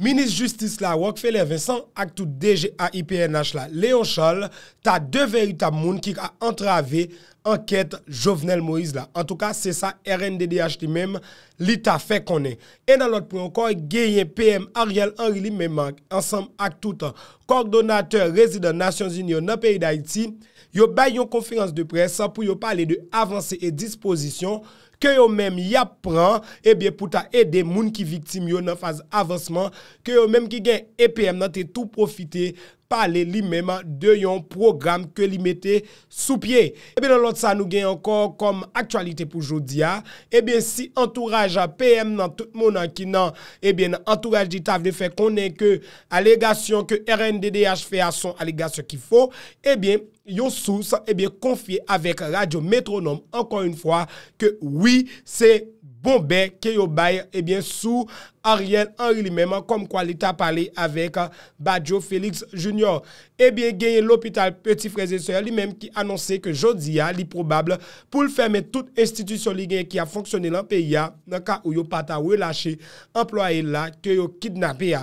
Ministre Justice la Rockefeller Vincent ak tout DG AIPNH la Léon Charles, t'as deux véritables moun qui a entravé enquête Jovenel Moïse là. En tout cas, c'est ça RNDDH lui-même l'État fait connaît. Et dans l'autre point encore, gagné PM Ariel Henry lui-même ensemble avec tout coordonnateur résident Nations Unies dans le pays d'Haïti, yo bay une conférence de presse pour yo parler de avancées et dispositions que yo même y apprend et bien pour ta aider moun qui victime yo dans phase avancement que yo même qui gagne EPM nan te tout profiter parler lui-même de yon programme que li mette sous pied. Et bien dans l'autre ça nous gagne encore comme actualité pour jodia et bien si entourage PM dans tout monde qui nan et bien entourage d'État veut faire connaître que allégation que RNDDH fait à son allégation qu'il faut et bien yon source et bien confié avec Radio Métronome encore une fois que oui c'est bombé que yo bail et bien sous Ariel Henry lui-même comme quoi l'État parlé avec Badjo Félix Junior et bien gagné l'hôpital Petit Frères et Sœurs lui-même qui annonçait que jodi a li probable pour fermer toute institution qui a fonctionné dans le pays dans cas où yo pas ta relâcher employé là que yo kidnappé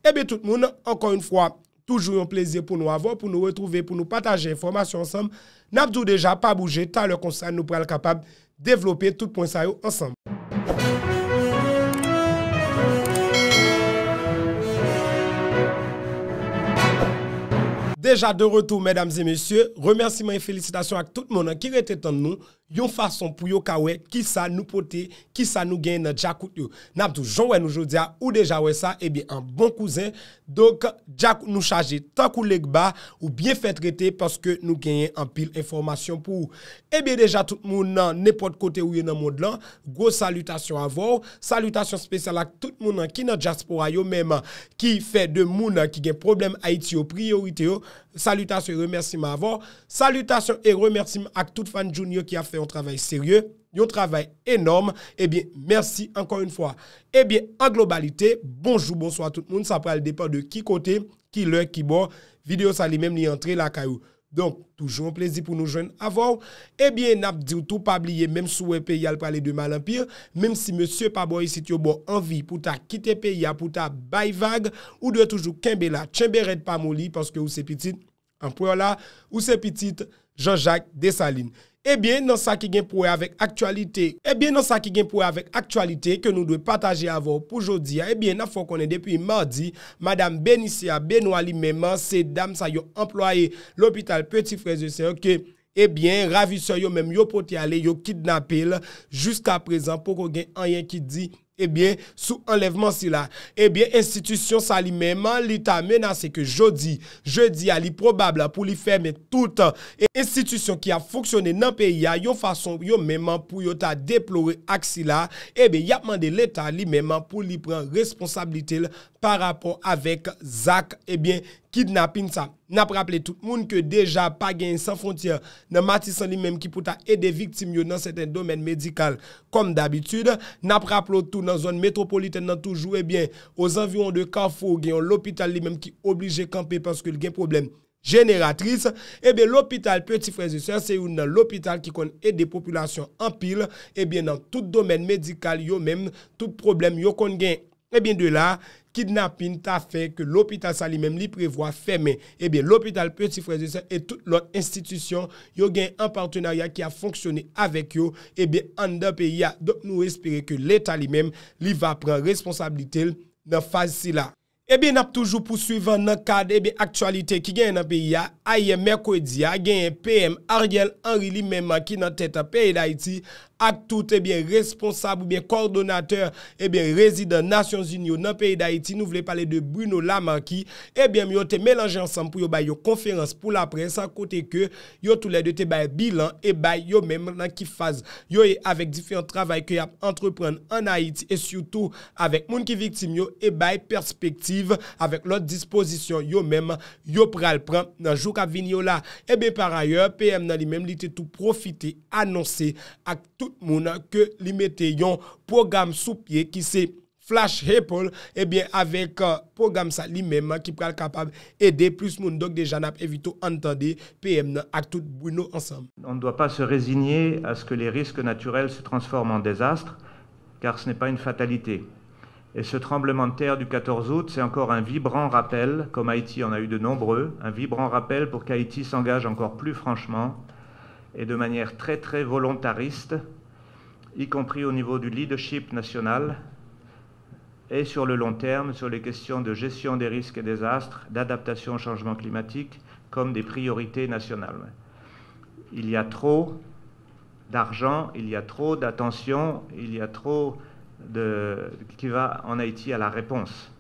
et bien tout le monde encore une fois toujours un plaisir pour nous avoir, pour nous retrouver, pour nous partager informations ensemble. N'abdou déjà pas bouger, t'as le conseil, nous pourrons être capable de développer tout point ça ensemble. Déjà de retour, mesdames et messieurs, remerciements et félicitations à tout le monde qui était en nous. Yon façon pour yo kawe qui ça nous pote, qui ça nous gagne dans Jakout yo. N'a tout Jean nous jodi ou déjà ouais ça et bien un bon cousin. Donc Jakout nous charger tant kou legba ou bien fait traiter parce que nous gagnons en pile information pour. Et bien déjà tout le monde n'importe côté où y dans monde là, gros salutations à vous, salutations spéciales à tout le monde qui dans diaspora yo même qui fait de monde qui gagne problème Haïti au priorité yo. Salutations et remerciements à vous. Salutations et remerciements à tout fan junior qui a fait un travail sérieux, un travail énorme. Eh bien, merci encore une fois. Eh bien, en globalité, bonjour, bonsoir à tout le monde. Ça prend dépend de qui côté, qui l'heure, qui bon. Vidéo ça lui même li entrer la caillou. Donc, toujours un plaisir pour nous joindre avant. Eh bien, n'a dit tout pas oublier, même si le pays a parlé de mal en pire, même si monsieur pas bon ici, tu as bon envie pour ta quitter pays, pour ta bail vague, ou de toujours kembe la, tchemberet pas moli, parce que vous c'est petit, en point là, ou c'est petit, Jean-Jacques Dessalines. Eh bien, dans ça qui gagne pour avec actualité. Eh bien, dans ça qui gagne pour avec actualité que nous devons partager avant pour aujourd'hui. Eh bien, il faut qu'on est depuis mardi, madame Benicia Benoît lui-même, c'est dame ça yo employé l'hôpital Petit Frères et Sœurs que eh bien, ravisseur yo même yo pote aller yo kidnappé jusqu'à présent pour qu'on gagne rien qui dit eh bien, sous enlèvement si là, eh bien, institution ça lui-même, l'État menacé que jeudi à li probable pour lui fermer toute institution qui a fonctionné dans le pays, yon façon, yon même pour yon ta déplorer aksi là, eh bien, y a demandé l'État lui-même pour lui prendre responsabilité par rapport avec Zach, eh bien, kidnapping ça. N'a rappelé tout le monde que déjà pas gain sans frontières dans Matissan lui-même qui pour aider victimes dans certains domaines médicaux comme d'habitude. N'a rappelé tout dans zone métropolitaine dans toujours eh bien aux environs de Carrefour, gain l'hôpital lui-même qui obligé camper parce que il gain problème génératrice. Eh bien l'hôpital Petit Frères et Sœurs c'est l'hôpital qui connaît des populations en pile eh bien dans tout domaine médical yo même tout problème yo kon gain. Eh bien de là kidnapping t'a fait que l'hôpital ça lui-même li prévoit fermer. Eh bien l'hôpital Petit Frères et Sœurs et toute l'autre institution yo gain un partenariat qui a fonctionné avec yo eh bien en dans pays. Donc nous espérons que l'État lui-même lui va prendre responsabilité dans phase ci là. Eh bien, n'a toujours poursuivre dans le cadre de actualité qui gagne dans le pays. Hier mercredi, a gagné PM Ariel Henry lui-même qui dans tête pays d'Haïti à tout eh bien responsable ou bien coordonnateur eh bien résident Nations Unies dans le pays d'Haïti. Nous voulons parler de Bruno Lamarki. Eh bien, yo te mélangé ensemble pour yo ba yo conférence pour la presse à côté que yo tous les deux te ba bilan et ba yo même dans qui phase yo avec différents travail que y a entreprendre en Haïti et surtout avec moun qui victime yo et ba perspective avec l'autre disposition yo même yo pral prend dans jour ka vini yo là. Eh bien par ailleurs PM dans lui-même li te tout profiter annoncer à tout le monde que li mette yon programme sous pied qui c'est Flash Apple eh bien avec programme ça lui-même qui pral capable aider plus monde donc déjà n'a évité entendre PM avec tout Bruno ensemble. On ne doit pas se résigner à ce que les risques naturels se transforment en désastres car ce n'est pas une fatalité. Et ce tremblement de terre du 14 août, c'est encore un vibrant rappel, comme Haïti en a eu de nombreux, un vibrant rappel pour qu'Haïti s'engage encore plus franchement et de manière très très volontariste, y compris au niveau du leadership national, et sur le long terme, sur les questions de gestion des risques et désastres, d'adaptation au changement climatique, comme des priorités nationales. Il y a trop d'argent, il y a trop d'attention, il y a trop qui va en Haïti à la réponse,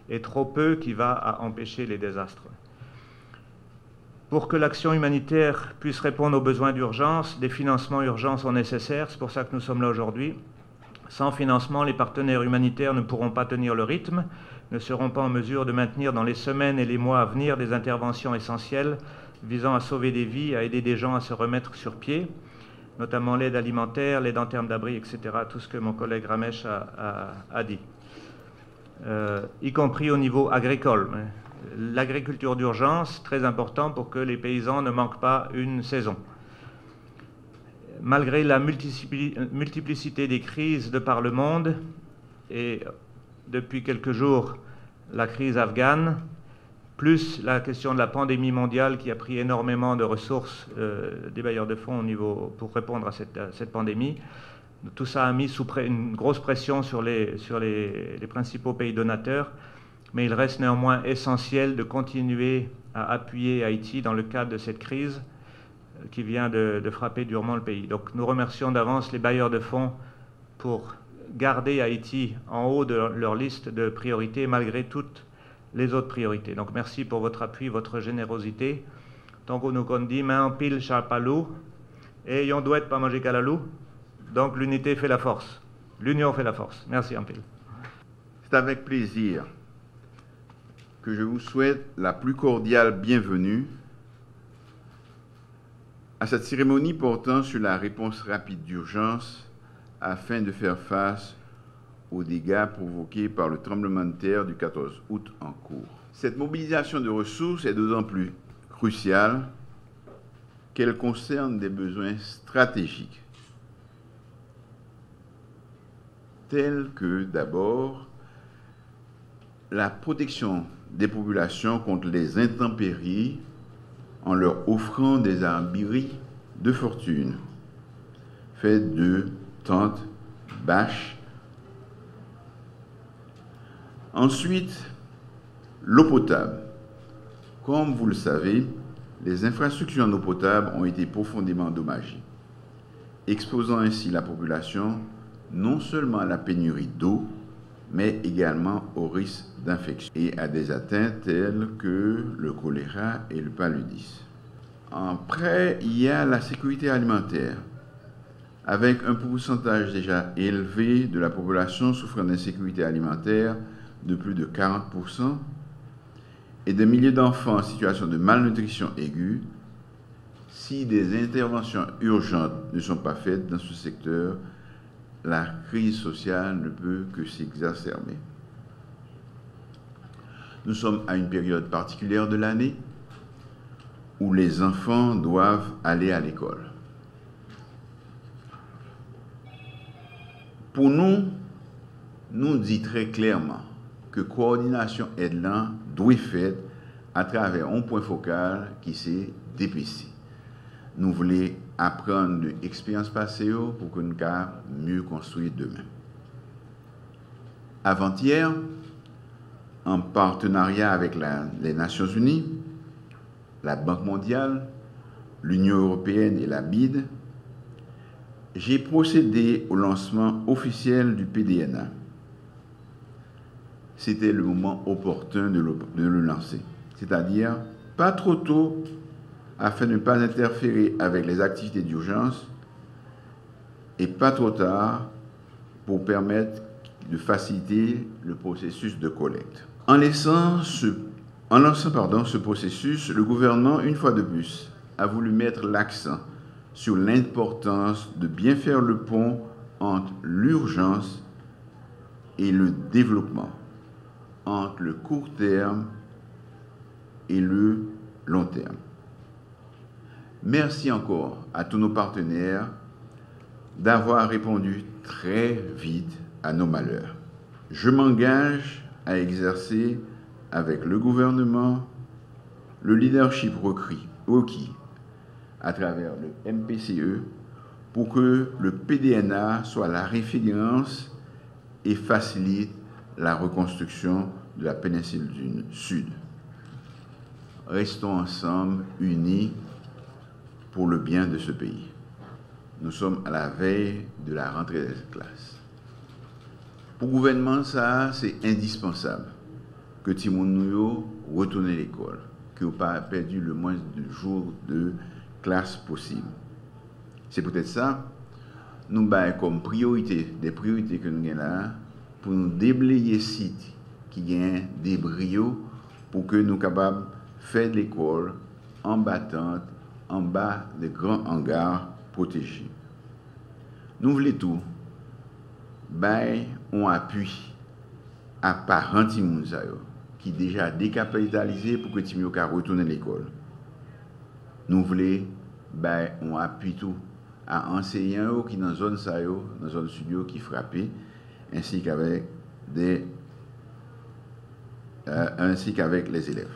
et trop peu qui va à empêcher les désastres. Pour que l'action humanitaire puisse répondre aux besoins d'urgence, des financements urgents sont nécessaires, c'est pour ça que nous sommes là aujourd'hui. Sans financement, les partenaires humanitaires ne pourront pas tenir le rythme, ne seront pas en mesure de maintenir dans les semaines et les mois à venir des interventions essentielles visant à sauver des vies, à aider des gens à se remettre sur pied, notamment l'aide alimentaire, l'aide en termes d'abri, etc., tout ce que mon collègue Ramesh a dit, y compris au niveau agricole. L'agriculture d'urgence, très important pour que les paysans ne manquent pas une saison. Malgré la multiplicité des crises de par le monde, et depuis quelques jours la crise afghane, plus la question de la pandémie mondiale qui a pris énormément de ressources des bailleurs de fonds pour répondre à cette pandémie, tout ça a mis une grosse pression sur les principaux pays donateurs, mais il reste néanmoins essentiel de continuer à appuyer Haïti dans le cadre de cette crise qui vient de frapper durement le pays. Donc nous remercions d'avance les bailleurs de fonds pour garder Haïti en haut de leur liste de priorités malgré toutes les autres priorités. Donc merci pour votre appui, votre générosité. Donc on nous dit main en pile charpalou et yon doit pas manger calalou. Donc l'unité fait la force. L'union fait la force. Merci en pile. C'est avec plaisir que je vous souhaite la plus cordiale bienvenue à cette cérémonie portant sur la réponse rapide d'urgence afin de faire face aux dégâts provoqués par le tremblement de terre du 14 août en cours. Cette mobilisation de ressources est d'autant plus cruciale qu'elle concerne des besoins stratégiques, tels que d'abord la protection des populations contre les intempéries en leur offrant des abris de fortune, faits de tentes, bâches. Ensuite, l'eau potable. Comme vous le savez, les infrastructures en eau potable ont été profondément endommagées, exposant ainsi la population non seulement à la pénurie d'eau, mais également au risque d'infection et à des atteintes telles que le choléra et le paludisme. Après, il y a la sécurité alimentaire, avec un pourcentage déjà élevé de la population souffrant d'insécurité alimentaire de plus de 40% et des milliers d'enfants en situation de malnutrition aiguë. Si des interventions urgentes ne sont pas faites dans ce secteur, la crise sociale ne peut que s'exacerber. Nous sommes à une période particulière de l'année où les enfants doivent aller à l'école. Pour nous, nous dit très clairement que coordination aide-là doit être faite à travers un point focal qui c'est DPC. Nous voulons apprendre de l'expérience passée pour que nous puissions mieux construire demain. Avant-hier, en partenariat avec les Nations Unies, la Banque mondiale, l'Union européenne et la BID, j'ai procédé au lancement officiel du PDNA. C'était le moment opportun de le lancer, c'est-à-dire pas trop tôt afin de ne pas interférer avec les activités d'urgence et pas trop tard pour permettre de faciliter le processus de collecte. En lançant ce processus, le gouvernement, une fois de plus, a voulu mettre l'accent sur l'importance de bien faire le pont entre l'urgence et le développement, entre le court terme et le long terme. Merci encore à tous nos partenaires d'avoir répondu très vite à nos malheurs. Je m'engage à exercer avec le gouvernement le leadership requis à travers le MPCE pour que le PDNA soit la référence et facilite la reconstruction de la péninsule du Sud. Restons ensemble, unis, pour le bien de ce pays. Nous sommes à la veille de la rentrée des classes. Pour le gouvernement, ça, c'est indispensable que Timoun retourne à l'école, que vous n'ayez pas perdu le moins de jours de classe possible. C'est peut-être ça, nous avons comme priorité, des priorités que nous avons là, pour nous déblayer sites qui ont des brillots pour que nous soyons capables de faire de l'école en battante, en bas des grands hangars protégés. Nous voulons tout, on appuie à parents qui déjà décapitalisés pour que Timio retourne à l'école. Nous voulons on appuie tout à enseignants qui dans zone dans zone studio qui frappent ainsi qu'avec les élèves.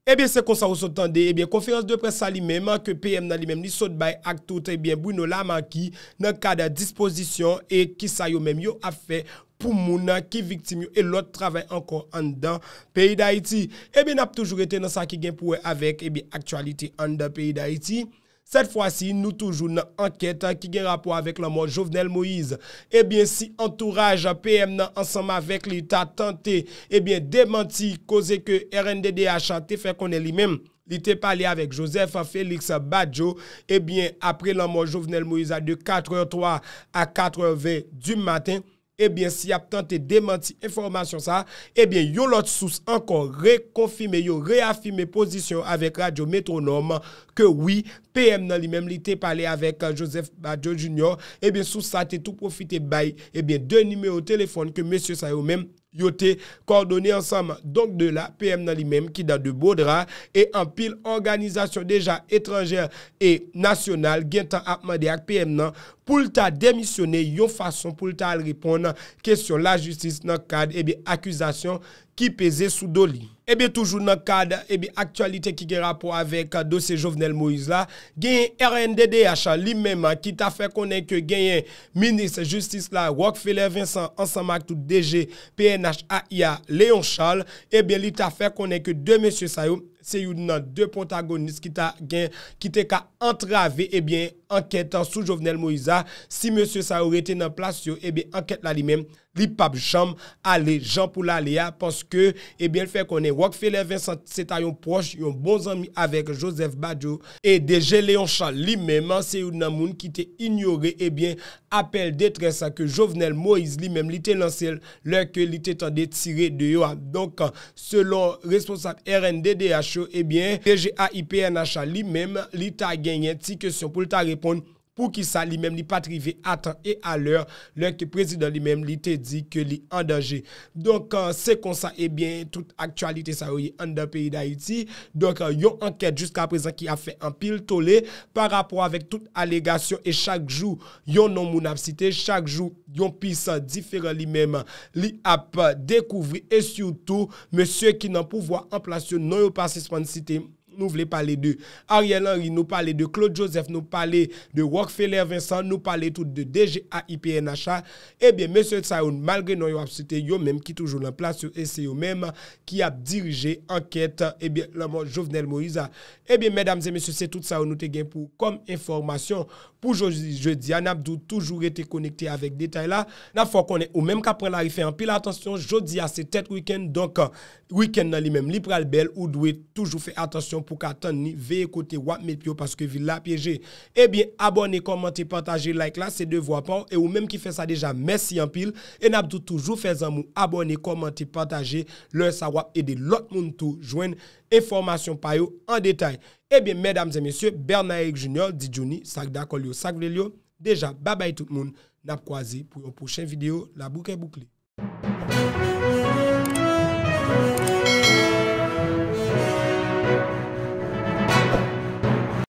Eh bien, c'est comme ça vous entendez. Eh bien, conférence de presse à lui-même, que PM dans lui-même, li saute bay ak tout, eh bien, Bruno Lamaki, dans le cadre de disposition et qui ça yo même yo a fait pour moun qui victime et l'autre travail encore en dedans pays d'Haïti. Eh bien, n'a toujours été dans ça qui gagne pour avec, eh bien, actualité en dedans pays d'Haïti. Cette fois-ci, nous toujours dans enquête qui a rapport avec la mort Jovenel Moïse. Eh bien, si entourage PM ensemble avec l'État tenté, eh bien, démenti, causé que RNDDH a fait connaître lui-même. Il était parlé avec Joseph Félix Badjo, eh bien, après la mort Jovenel Moïse de 4h03 à 4h20 du matin. Eh bien, si y a tenté démenti information ça, eh bien, yon l'autre source encore réconfirmé, yon réaffirmé position avec Radio Métronome que oui, PM nan lui-même li te parlé avec Joseph Badjo Junior. Eh bien, sous ça, te tout profité bay, eh bien, deux numéros de téléphone que monsieur ça yo même yo te coordonné ensemble. Donc de là, PM nan lui-même qui dans de beaux draps et en pile organisation déjà étrangère et nationale gen tan ap mande ak PM nan pour ta démissionner yon façon pour ta répondre question la justice dans cadre et bien accusation qui pesait sous doli. Et bien toujours dans cadre et bien actualité qui a rapport avec dossier Jovenel Moïse là, gagne RNDDH lui-même qui t'a fait connaître que gagne ministre justice là Rockefeller Vincent ensemble avec tout DG PNH AIA Léon Charles et bien il t'a fait connaître que deux messieurs ça c'est une deux protagonistes qui t'a entravé et bien enquête sous Jovenel Moïse si monsieur ça aurait été dans place et bien enquête là lui-même li pa chambre aller Jean pour l'aller parce que et bien le fait qu'on est Rockefeller Vincent c'est un proche un bon ami avec Joseph Badjo et DG Léon Charles lui-même c'est un monde qui était ignoré et bien appel détresse que Jovenel Moïse lui-même li était lancé l'heure que li était tenté tirer de yo donc selon responsable RNDDH et bien DGAIPNH lui-même li ta gagné ti question pour ta répondre pour qui ça lui-même li pas trivé à temps et à l'heure que le président lui-même li te dit que li en danger. Donc c'est comme ça et bien toute actualité ça y en dans pays d'Haïti. Donc yon enquête jusqu'à présent qui a fait un pile tollé par rapport avec toute allégation et chaque jour yon non moun ap cité chaque jour yon piste différent lui-même li ap découvrir et surtout monsieur qui n'a pouvoir en place non yo pas cité. Nous voulons parler de Ariel Henry, nous parler de Claude Joseph, nous parler de Rockefeller Vincent, nous parler tout de DGAIPNH. Eh bien, monsieur Tsaoun, malgré nous, cité yo même qui toujours en place, et c'est eux même qui a dirigé enquête, eh bien, la mort Jovenel Moïse. Eh bien, mesdames et messieurs, c'est tout ça nous te gain pour comme information. Pour jeudi, Anabdou toujours été connecté avec détail là. La fois qu'on est ou même qu'après la fait en pile attention, jeudi c'est tête week-end, donc week-end dans lui-même, li pral belle ou doit toujours faire attention pour qu'attendre ni veiller côté wap mettre parce que ville la piégé. Eh bien, abonnez, commentez, partagez, like là, c'est devoir pas et ou même qui fait ça déjà, merci en pile et n'abdou toujours fait un mou abonnez, commentez, partagez, leur ça wap aider l'autre monde tout joindre information par yo en détail. Eh bien, mesdames et messieurs, Bernard Junior, Didjouni, Sac Dakolio, Sac Vlelio, déjà, bye bye tout le monde, n'a croisé pour une prochaine vidéo, la boucle est bouclée.